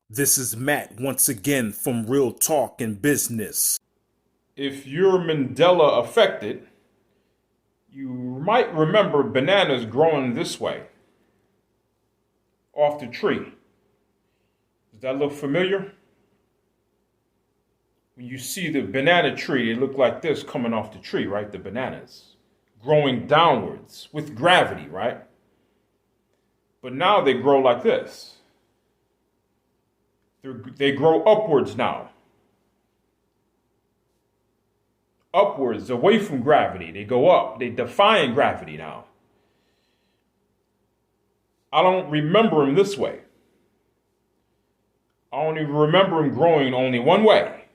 This is Matt once again from Real Talk and Business. If you're Mandela affected, you might remember bananas growing this way off the tree. Does that look familiar? When you see the banana tree, it looked like this coming off the tree, right? The bananas growing downwards with gravity, right? But now they grow like this. They grow upwards now. Upwards, away from gravity. They go up. They defying gravity now. I don't remember them this way. I only remember them growing only one way.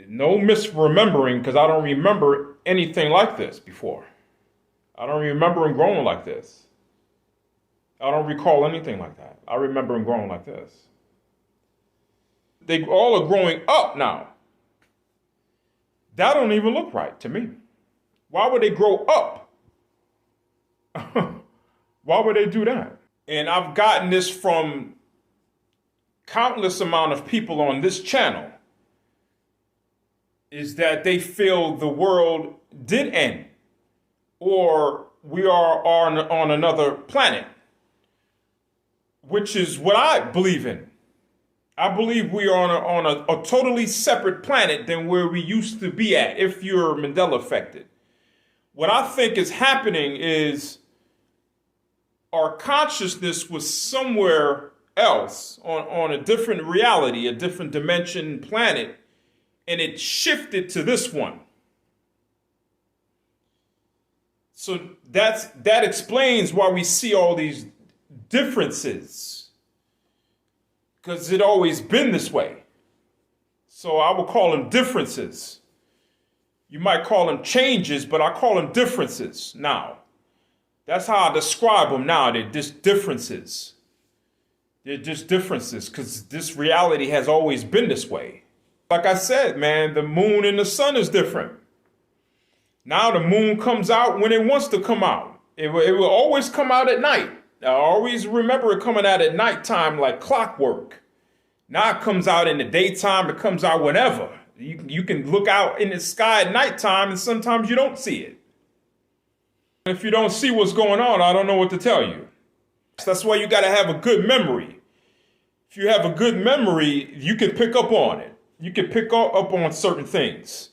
No misremembering, because I don't remember anything like this before. I don't remember them growing like this. I don't recall anything like that. I remember them growing like this. They all are growing up now. That don't even look right to me. Why would they grow up? Why would they do that? And I've gotten this from countless amount of people on this channel, is that they feel the world did end, or we are on another planet, which is what I believe in. I believe we are on a totally separate planet than where we used to be at, if you're Mandela affected. What I think is happening is our consciousness was somewhere else on a different reality, a different dimension planet, and it shifted to this one. So that explains why we see all these differences, because it always been this way. So I would call them differences. You might call them changes, but I call them differences now. That's how I describe them now. They're just differences. They're just differences because this reality has always been this way. Like I said, man, the moon and the sun is different. Now the moon comes out when it wants to come out. It will always come out at night. I always remember it coming out at nighttime like clockwork. Now it comes out in the daytime. It comes out whenever. You can look out in the sky at nighttime and sometimes you don't see it. If you don't see what's going on, I don't know what to tell you. That's why you got to have a good memory. If you have a good memory, you can pick up on it. You can pick up on certain things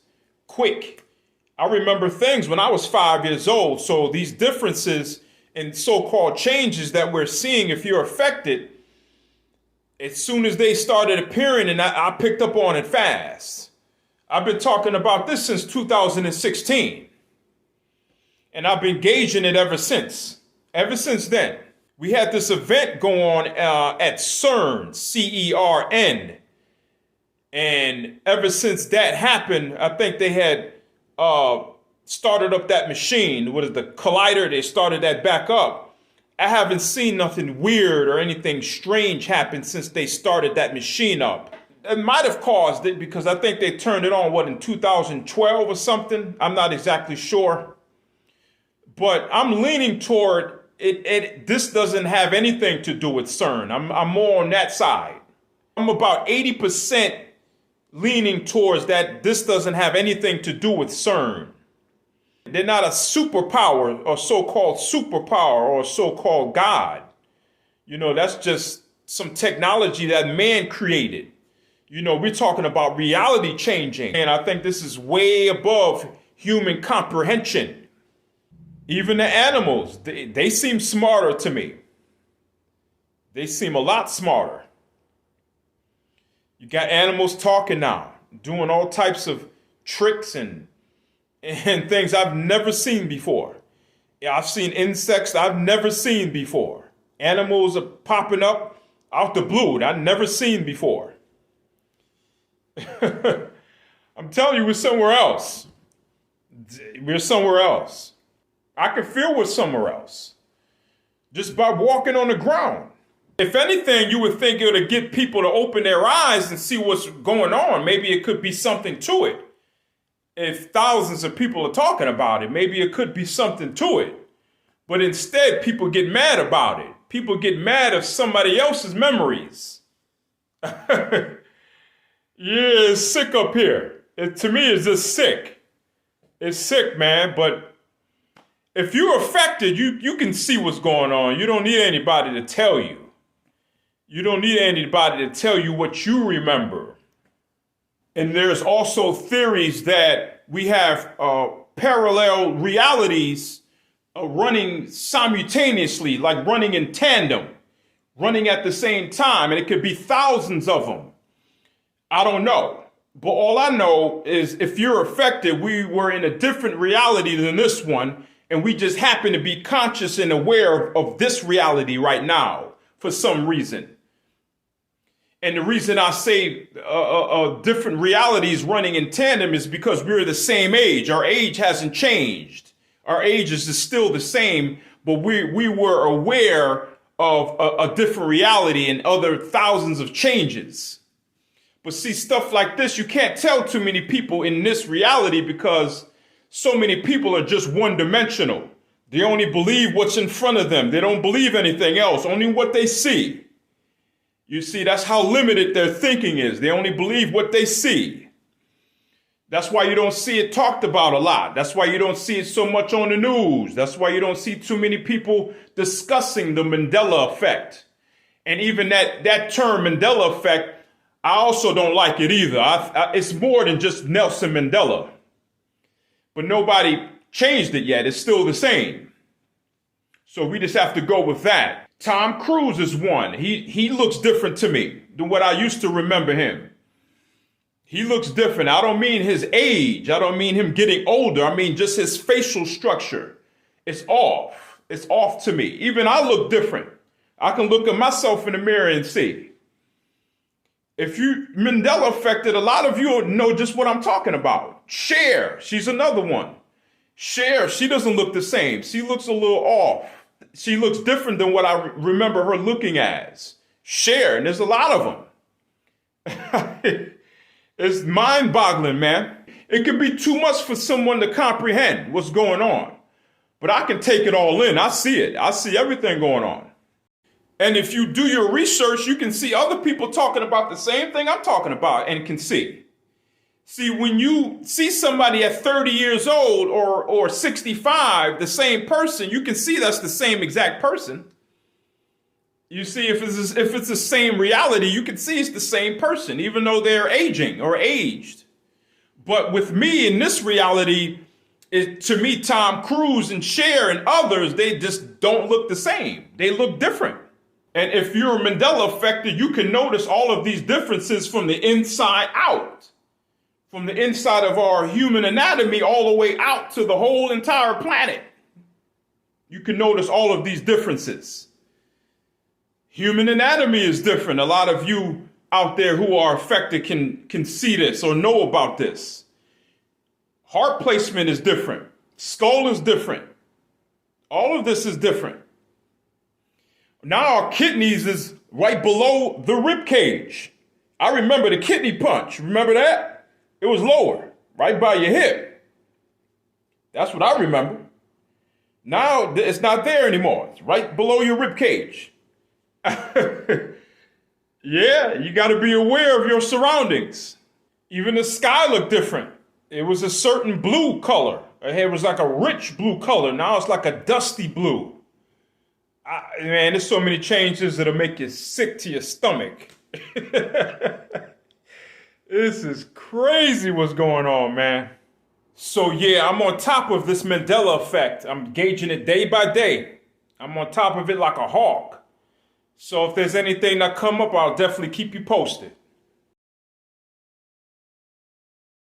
quick. I remember things when I was 5 years old. So these differences and so-called changes that we're seeing, if you're affected, as soon as they started appearing, and I picked up on it fast. I've been talking about this since 2016. And I've been gauging it ever since. Ever since then. We had this event go on at CERN, CERN. And ever since that happened, I think they had started up that machine. What is the collider? They started that back up. I haven't seen nothing weird or anything strange happen since they started that machine up. It might have caused it because I think they turned it on, in 2012 or something? I'm not exactly sure. But I'm leaning toward it. This doesn't have anything to do with CERN. I'm more on that side. I'm about 80% leaning towards that this doesn't have anything to do with CERN. They're not a superpower or so-called superpower or so-called God. That's just some technology that man created. We're talking about reality changing. And I think this is way above human comprehension. Even the animals, they seem smarter to me. They seem a lot smarter. You got animals talking now, doing all types of tricks and things I've never seen before. Yeah, I've seen insects I've never seen before. Animals are popping up out the blue that I've never seen before. I'm telling you, we're somewhere else. We're somewhere else. I can feel we're somewhere else just by walking on the ground. If anything, you would think it would get people to open their eyes and see what's going on. Maybe it could be something to it. If thousands of people are talking about it, maybe it could be something to it. But instead, people get mad about it. people get mad at somebody else's memories. Yeah, it's sick up here. To me, it's just sick. It's sick, man. But if you're affected, you can see what's going on. You don't need anybody to tell you. You don't need anybody to tell you what you remember. And there's also theories that we have parallel realities running simultaneously, like running in tandem, running at the same time. And it could be thousands of them. I don't know. But all I know is if you're affected, we were in a different reality than this one. And we just happen to be conscious and aware of this reality right now for some reason. And the reason I say different realities running in tandem is because we're the same age. Our age hasn't changed. Our age is still the same, but we were aware of a different reality and other thousands of changes. But see, stuff like this, you can't tell too many people in this reality because so many people are just one-dimensional. They only believe what's in front of them. They don't believe anything else, only what they see. You see, that's how limited their thinking is. They only believe what they see. That's why you don't see it talked about a lot. That's why you don't see it so much on the news. That's why you don't see too many people discussing the Mandela effect. And even that term Mandela effect, I also don't like it either. It's more than just Nelson Mandela. But nobody changed it yet. It's still the same. So we just have to go with that. Tom Cruise is one. He looks different to me than what I used to remember him. He looks different. I don't mean his age. I don't mean him getting older. I mean just his facial structure. It's off. It's off to me. Even I look different. I can look at myself in the mirror and see. If you Mandela affected, a lot of you know just what I'm talking about. Cher, she's another one. Cher, she doesn't look the same. She looks a little off. She looks different than what I remember her looking as. Cher, and there's a lot of them. It's mind-boggling, man. It can be too much for someone to comprehend what's going on. But I can take it all in. I see it. I see everything going on. And if you do your research, you can see other people talking about the same thing I'm talking about and can see. See, when you see somebody at 30 years old or 65, the same person, you can see that's the same exact person. You see, if it's the same reality, you can see it's the same person, even though they're aging or aged. But with me in this reality, to me, Tom Cruise and Cher and others, they just don't look the same. They look different. And if you're Mandela affected, you can notice all of these differences from the inside out. From the inside of our human anatomy all the way out to the whole entire planet. You can notice all of these differences. Human anatomy is different. A lot of you out there who are affected can see this or know about this. Heart placement is different. Skull is different. All of this is different. Now our kidneys is right below the rib cage. I remember the kidney punch. Remember that? It was lower, right by your hip. That's what I remember. Now it's not there anymore. It's right below your rib cage. Yeah, you got to be aware of your surroundings. Even the sky looked different. It was a certain blue color. It was like a rich blue color. Now it's like a dusty blue. Man, there's so many changes that'll make you sick to your stomach. This is crazy what's going on, man. So yeah, I'm on top of this Mandela effect. I'm gauging it day by day. I'm on top of it like a hawk. So if there's anything that come up, I'll definitely keep you posted.